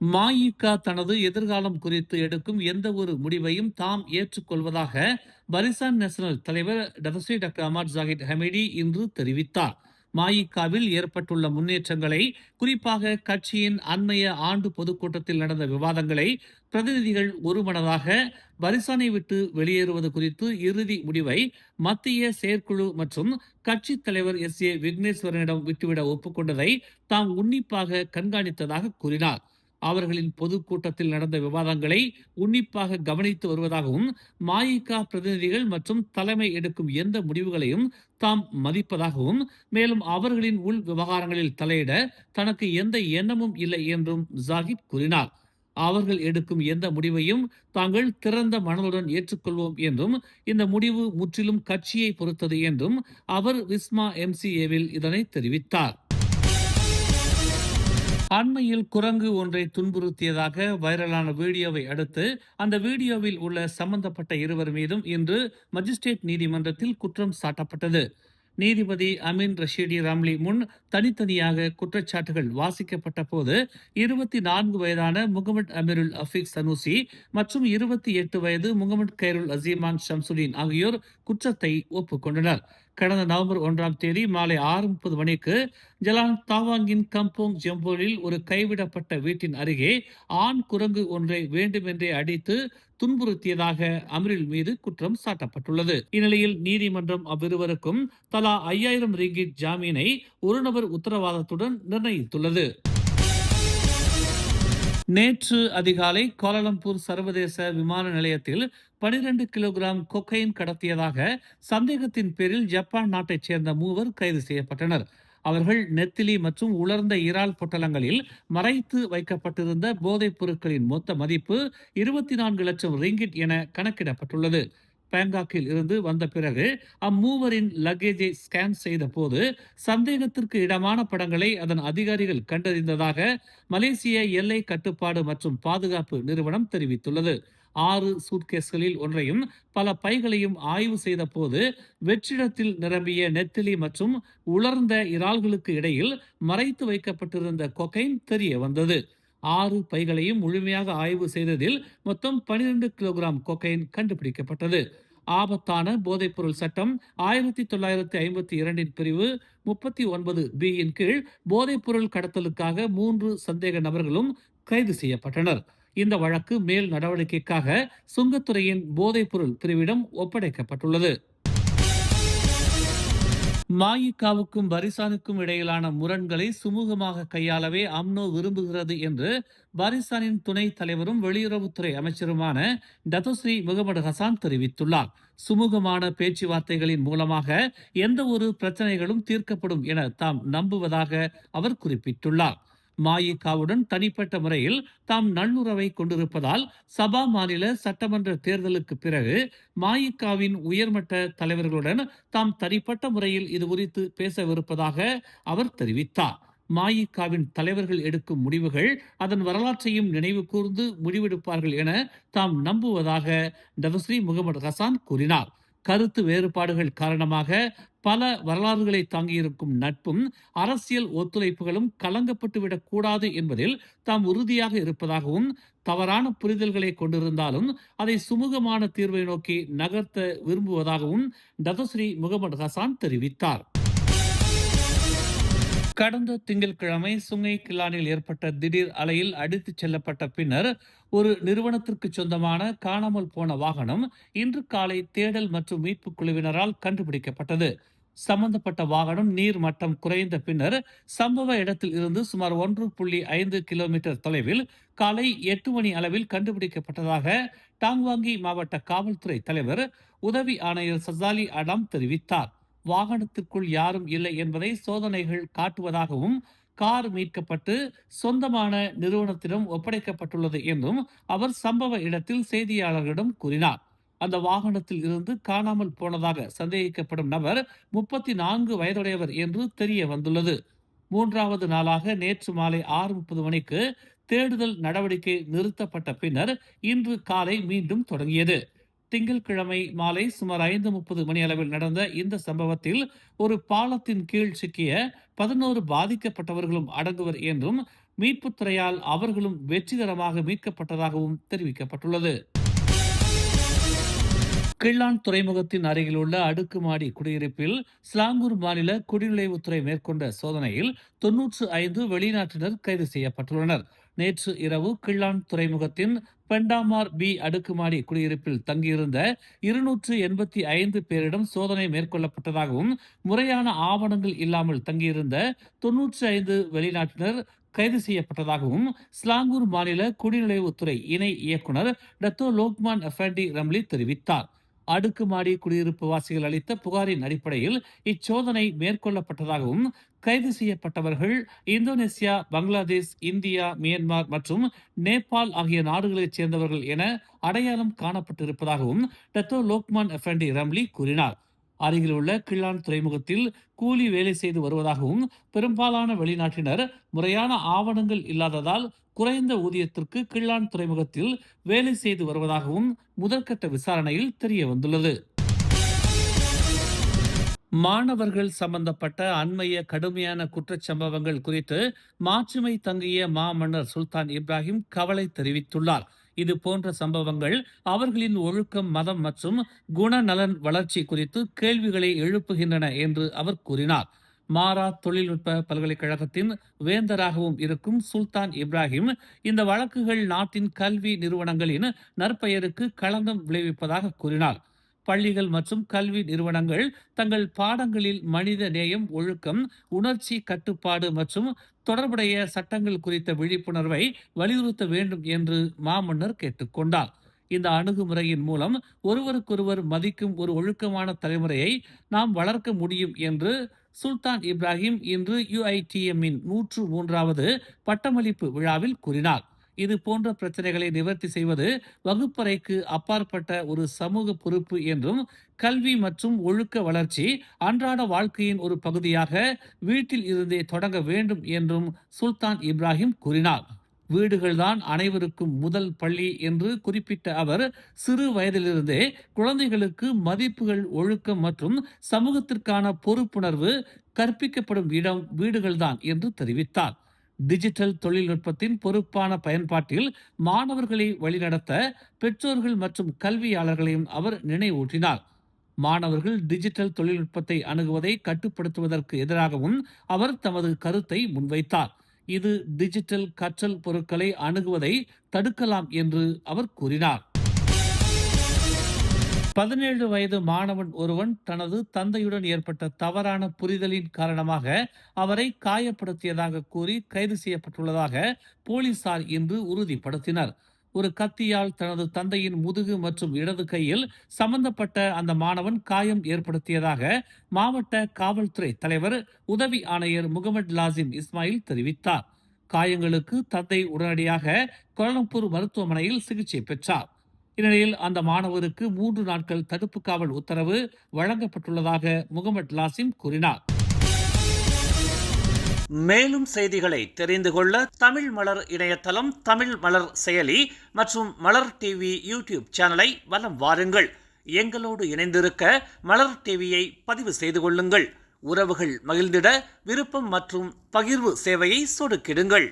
மஇகா தனது எதிர்காலம் குறித்து எடுக்கும் எந்த ஒரு முடிவையும் தாம் ஏற்றுக்கொள்வதாக பரிசான் நேஷனல் தலைவர் டதஸ்ரீ டாக்டர் அமாட் ஜாகித் ஹமீடி இன்று தெரிவித்தார். மஇகாவில் ஏற்பட்டுள்ள முன்னேற்றங்களை, குறிப்பாக கட்சியின் அண்மைய ஆண்டு பொதுக்கூட்டத்தில் நடந்த விவாதங்களை பிரதிநிதிகள் ஒருமனதாக பரிசானை விட்டு வெளியேறுவது குறித்து இறுதி முடிவை மத்திய செயற்குழு மற்றும் கட்சி தலைவர் விக்னேஸ்வரனிடம் விட்டுவிட ஒப்புக்கொண்டதை தாம் உன்னிப்பாக கண்காணித்ததாக கூறினார். அவர்களின் பொதுக்கூட்டத்தில் நடந்த விவாதங்களை உன்னிப்பாக கவனித்து வருவதாகவும், மஇகா பிரதிநிதிகள் மற்றும் தலைமை எடுக்கும் எந்த முடிவுகளையும் தாம் மதிப்பதாகவும், மேலும் அவர்களின் உள் விவகாரங்களில் தலையிட தனக்கு எந்த எண்ணமும் இல்லை என்றும் ஜாகித் கூறினார். அவர்கள் எடுக்கும் எந்த முடிவையும் தாங்கள் திறந்த மனதுடன் ஏற்றுக்கொள்வோம் என்றும், இந்த முடிவு முற்றிலும் கட்சியை பொறுத்தது என்றும் அவர் விஸ்மா எம்சிஏவில் இதனை தெரிவித்தார். அண்மையில் குரங்கு ஒன்றை துன்புறுத்தியதாக வைரலான வீடியோவை அடுத்து, அந்த வீடியோவில் உள்ள சம்பந்தப்பட்ட இருவர் மீதும் இன்று மஜிஸ்ட்ரேட் நீதிமன்றத்தில் குற்றம் சாட்டப்பட்டது. நீதிபதி அமீன் ரஷீடி ராம்லி முன் தனித்தனியாக குற்றச்சாட்டுகள் வாசிக்கப்பட்ட போது 24 வயதான முகமது அமீருல் அஃபீக் சனூசி மற்றும் 28 வயது முகமது கைருல் அசீமான் ஷம்சுடீன் ஆகியோர் குற்றத்தை ஒப்புக்கொண்டனர். கடந்த நவம்பர் 1ஆம் தேதி மாலை 6:30 மணிக்கு ஜலான் தாவாங்கின் கம்போங் ஜெம்போலில் ஒரு கைவிடப்பட்ட வீட்டின் அருகே ஆண் குரங்கு ஒன்றை வேண்டுமென்றே அடித்து துன்புறுத்தியதாக அமரில் மீது குற்றம் சாட்டப்பட்டுள்ளது. இந்நிலையில் நீதிமன்றம் அவ்விருவருக்கும் தலா 5000 ரிங்கிட் ஜாமீனை ஒரு நபர் உத்தரவாதத்துடன் நிர்ணயித்துள்ளது. நேற்று அதிகாலை கோலாலம்பூர் சர்வதேச விமான நிலையத்தில் 12 கிலோகிராம் கொக்கைன் கடத்தியதாக சந்தேகத்தின் பேரில் ஜப்பான் நாட்டைச் சேர்ந்த மூவர் கைது செய்யப்பட்டனர். அவர்கள் நெத்திலி மற்றும் உலர்ந்த இறால் பொட்டலங்களில் மறைத்து வைக்கப்பட்டிருந்த போதைப் பொருட்களின் மொத்த மதிப்பு 24 லட்சம் ரிங்கிட் என கணக்கிடப்பட்டுள்ளது. பேங்காக்கில் இருந்து வந்த பிறகு அம்மூவரின் லக்கேஜை ஸ்கேன் செய்த போது சந்தேகத்திற்கு இடமான படங்களை அதன் அதிகாரிகள் கண்டறிந்ததாக மலேசிய எல்லை கட்டுப்பாடு மற்றும் பாதுகாப்பு நிறுவனம் தெரிவித்துள்ளது. 6 சூட்கேஸ்களில் ஒன்றையும் பல பைகளையும் ஆய்வு செய்த போது வெற்றிடத்தில் நிரம்பிய நெத்திலி மற்றும் உலர்ந்த இறால்களுக்கு இடையில் மறைத்து வைக்கப்பட்டிருந்த கொக்கைன் தெரிய வந்தது. 6 பைகளையும் முழுமையாக ஆய்வு செய்ததில் மொத்தம் 12 கிலோகிராம் கொக்கைன் கண்டுபிடிக்கப்பட்டது. ஆபத்தான போதைப்பொருள் சட்டம் 1952 பிரிவு 39B கீழ் போதைப்பொருள் கடத்தலுக்காக 3 சந்தேக நபர்களும் கைது செய்யப்பட்டனர். இந்த வழக்கு மேல் நடவடிக்கைக்காக சுங்கத்துறையின் போதைப்பொருள் பிரிவிடம் ஒப்படைக்கப்பட்டுள்ளது. மஇகாவுக்கும் பரிசானுக்கும் இடையிலான முரண்களை சுமூகமாக கையாளவே அம்னோ விரும்புகிறது என்று பரிசானின் துணைத் தலைவரும் வெளியுறவுத்துறை அமைச்சருமான டத்தோஸ்ரீ முகமது ஹசான் தெரிவித்துள்ளார். சுமூகமான பேச்சுவார்த்தைகளின் மூலமாக எந்த ஒரு பிரச்சனைகளும் தீர்க்கப்படும் என தாம் நம்புவதாக அவர் குறிப்பிட்டுள்ளார். மஇகாவுடன் தனிப்பட்ட முறையில் தாம் நல்லுறவை கொண்டிருப்பதால் சபா மாநில சட்டமன்ற தேர்தலுக்கு பிறகு மஇகாவின் உயர்மட்ட தலைவர்களுடன் தாம் தனிப்பட்ட முறையில் இது குறித்து பேசவிருப்பதாக அவர் தெரிவித்தார். மஇகாவின் தலைவர்கள் எடுக்கும் முடிவுகள் அதன் வரலாற்றையும் நினைவு கூர்ந்து முடிவெடுப்பார்கள் என தாம் நம்புவதாக டதஸ்ரீ முகமது ஹசான் கூறினார். கருத்து வேறுபாடுகள் காரணமாக பல வரலாறுகளை தாங்கியிருக்கும் நட்பும் அரசியல் ஒத்துழைப்புகளும் கலங்கப்பட்டுவிடக் கூடாது என்பதில் தாம் உறுதியாக இருப்பதாகவும், தவறான புரிதல்களை கொண்டிருந்தாலும் அதை சுமூகமான தீர்வை நோக்கி நகர்த்த விரும்புவதாகவும் டதஸ்ரீ முகமது ஹசான் தெரிவித்தார். கடந்த திங்கட்கிழமை சுங்கை கில்லானில் ஏற்பட்ட திடீர் அலையில் அடித்துச் செல்லப்பட்ட பின்னர் ஒரு நிறுவனத்திற்கு சொந்தமான காணாமல் போன வாகனம் இன்று காலை தேடல் மற்றும் மீட்புக் குழுவினரால் கண்டுபிடிக்கப்பட்டது. சம்பந்தப்பட்ட வாகனம் நீர் மட்டம் குறைந்த பின்னர் சம்பவ இடத்தில் இருந்து சுமார் 1.5 கிலோமீட்டர் தொலைவில் காலை 8 மணி அளவில் கண்டுபிடிக்கப்பட்டதாக டாங்வாங்கி மாவட்ட காவல்துறை தலைவர் உதவி ஆணையர் சசாலி அடாம் தெரிவித்தார். வாகனத்திற்குள் யாரும் இல்லை என்பதை சோதனைகள் காட்டுவதாகவும், கார் மீட்கப்பட்டு சொந்தமான நிறுவனத்திடம் ஒப்படைக்கப்பட்டுள்ளது என்றும் அவர் சம்பவ இடத்தில் செய்தியாளர்களிடம் கூறினார். அந்த வாகனத்தில் இருந்து காணாமல் போனதாக சந்தேகிக்கப்படும் நபர் 34 வயதுடையவர் என்று தெரிய வந்துள்ளது. 3வது நாளாக நேற்று மாலை 6:30 மணிக்கு தேடுதல் நடவடிக்கை நிறுத்தப்பட்ட பின்னர் இன்று காலை மீண்டும் தொடங்கியது. திங்கட்கிழமை மாலை சுமார் 5:30 மணி அளவில் நடந்த இந்த சம்பவத்தில் ஒரு பாலத்தின் கீழ் சிக்கிய 11 பாதிக்கப்பட்டவர்களும் அடங்குவர் என்றும், மீட்புத் துறையால் அவர்களும் வெற்றிகரமாக மீட்கப்பட்டதாகவும் தெரிவிக்கப்பட்டுள்ளது. கிள்ளான் துறைமுகத்தின் அருகில் உள்ள அடுக்குமாடி குடியிருப்பில் ஸ்லாங்கூர் மாநில குடிநுழைவுத்துறை மேற்கொண்ட சோதனையில் 95 வெளிநாட்டினர் கைது செய்யப்பட்டுள்ளனர். நேற்று இரவு கிள்ளான் துறைமுகத்தின் பெண்டாமார் பி அடுக்குமாடி குடியிருப்பில் தங்கியிருந்த 285 பேரிடம் சோதனை மேற்கொள்ளப்பட்டதாகவும் முறையான ஆவணங்கள் இல்லாமல் தங்கியிருந்த 95 வெளிநாட்டினர் கைது செய்யப்பட்டதாகவும் ஸ்லாங்கூர் மாநில குடிநுழைவுத்துறை இணை இயக்குனர் டத்தோ லோக்மான் அஃபண்டி ரம்லி தெரிவித்தார். அடுக்குமாடி குடியிருப்பு வாசிகள் அளித்த புகாரின் அடிப்படையில் இச்சோதனை மேற்கொள்ளப்பட்டதாகவும் கைது செய்யப்பட்டவர்கள் இந்தோனேசியா, பங்களாதேஷ், இந்தியா, மியான்மர் மற்றும் நேபாள் ஆகிய நாடுகளைச் சேர்ந்தவர்கள் என அடையாளம் காணப்பட்டிருப்பதாகவும் டத்தோ லோக்மான் அஃபண்டி ரம்லி கூறினார். அருகில் உள்ள கிள்ளான் துறைமுகத்தில் கூலி வேலை செய்து வருவதாகவும் பெரும்பாலான வெளிநாட்டினர் முறையான ஆவணங்கள் இல்லாததால் குறைந்த ஊதியத்திற்கு கிள்ளான் துறைமுகத்தில் வேலை செய்து வருவதாகவும் முதற்கட்ட விசாரணையில் தெரிய வந்துள்ளது. மாணவர்கள் சம்பந்தப்பட்ட அண்மைய கடுமையான குற்றச்சம்பவங்கள் குறித்து மாட்சிமை தங்கிய மாமன்னர் சுல்தான் இப்ராஹிம் கவலை தெரிவித்துள்ளார். இது போன்ற சம்பவங்கள் அவர்களின் ஒழுக்கம், மதம் மற்றும் குணநலன் வளர்ச்சி குறித்து கேள்விகளை எழுப்புகின்றன என்று அவர் கூறினார். மாரா தொழில்நுட்ப பல்கலைக்கழகத்தின் வேந்தராகவும் இருக்கும் சுல்தான் இப்ராஹிம் இந்த வழக்குகள் நாட்டின் கல்வி நிறுவனங்களின் நற்பெயருக்கு களங்கம் விளைவிப்பதாக கூறினார். பள்ளிகள் மற்றும் கல்வி நிறுவனங்கள் தங்கள் பாடங்களில் மனித நேயம், ஒழுக்கம், உணர்ச்சி கட்டுப்பாடு மற்றும் தொடர்புடைய சட்டங்கள் குறித்த விழிப்புணர்வை வலியுறுத்த வேண்டும் என்று மாமன்னர் கேட்டுக்கொண்டார். இந்த அணுகுமுறையின் மூலம் ஒருவருக்கொருவர் மதிக்கும் ஒரு ஒழுக்கமான தலைமுறையை நாம் வளர்க்க முடியும் என்று சுல்தான் இப்ராஹிம் இன்று UITMஇன் 103வது பட்டமளிப்பு விழாவில் கூறினார். இது போன்ற பிரச்சனைகளை நிவர்த்தி செய்வது வகுப்பறைக்கு அப்பாற்பட்ட ஒரு சமூக பொறுப்பு என்றும், கல்வி மற்றும் ஒழுக்க வளர்ச்சி அன்றாட வாழ்க்கையின் ஒரு பகுதியாக வீட்டில் இருந்தே தொடங்க வேண்டும் என்றும் சுல்தான் இப்ராஹிம் கூறினார். வீடுகள்தான் அனைவருக்கும் முதல் பள்ளி என்று குறிப்பிட்ட அவர், சிறு வயதிலிருந்தே குழந்தைகளுக்கு மதிப்புகள், ஒழுக்கம் மற்றும் சமூகத்திற்கான பொறுப்புணர்வு கற்பிக்கப்படும் இடம் வீடுகள்தான் என்று தெரிவித்தார். டிஜிட்டல் தொழில்நுட்பத்தின் பொறுப்பான பயன்பாட்டில் மாணவர்களை வழிநடத்த பெற்றோர்கள் மற்றும் கல்வியாளர்களையும் அவர் நினைவூட்டினார். மாணவர்கள் டிஜிட்டல் தொழில்நுட்பத்தை அணுகுவதை கட்டுப்படுத்துவதற்கு எதிராகவும் அவர் தமது கருத்தை முன்வைத்தார். இது டிஜிட்டல் கற்றல் பொருட்களை அணுகுவதை தடுக்கலாம் என்று அவர் கூறினார். 17 வயது மாணவன் ஒருவன் தனது தந்தையுடன் ஏற்பட்ட தவறான புரிதலின் காரணமாக அவரை காயப்படுத்தியதாக கூறி கைது செய்யப்பட்டுள்ளதாக போலீசார் இன்று உறுதிப்படுத்தினர். ஒரு கத்தியால் தனது தந்தையின் முதுகு மற்றும் இடது கையில் சம்பந்தப்பட்ட அந்த மாணவன் காயம் ஏற்படுத்தியதாக மாவட்ட காவல்துறை தலைவர் உதவி ஆணையர் முகமது லாசிம் இஸ்மாயில் தெரிவித்தார். காயங்களுக்கு தந்தை உடனடியாக கோலம்பூர் மருத்துவமனையில் சிகிச்சை பெற்றார். இந்நிலையில் அந்த மாணவருக்கு 3 நாட்கள் தடுப்பு காவல் உத்தரவு வழங்கப்பட்டுள்ளதாக முகமது லாசிம் கூறினார். மேலும் செய்திகளை தெரிந்து கொள்ள தமிழ் மலர் இணையதளம், தமிழ் மலர் செயலி மற்றும் மலர் டிவி யூடியூப் சேனலை வலம் வாருங்கள். எங்களோடு இணைந்திருக்க மலர் டிவியை பதிவு செய்து கொள்ளுங்கள். உறவுகள் மகிழ்ந்திட விருப்பம் மற்றும் பகிர்வு சேவையை சொடுக்கிடுங்கள்.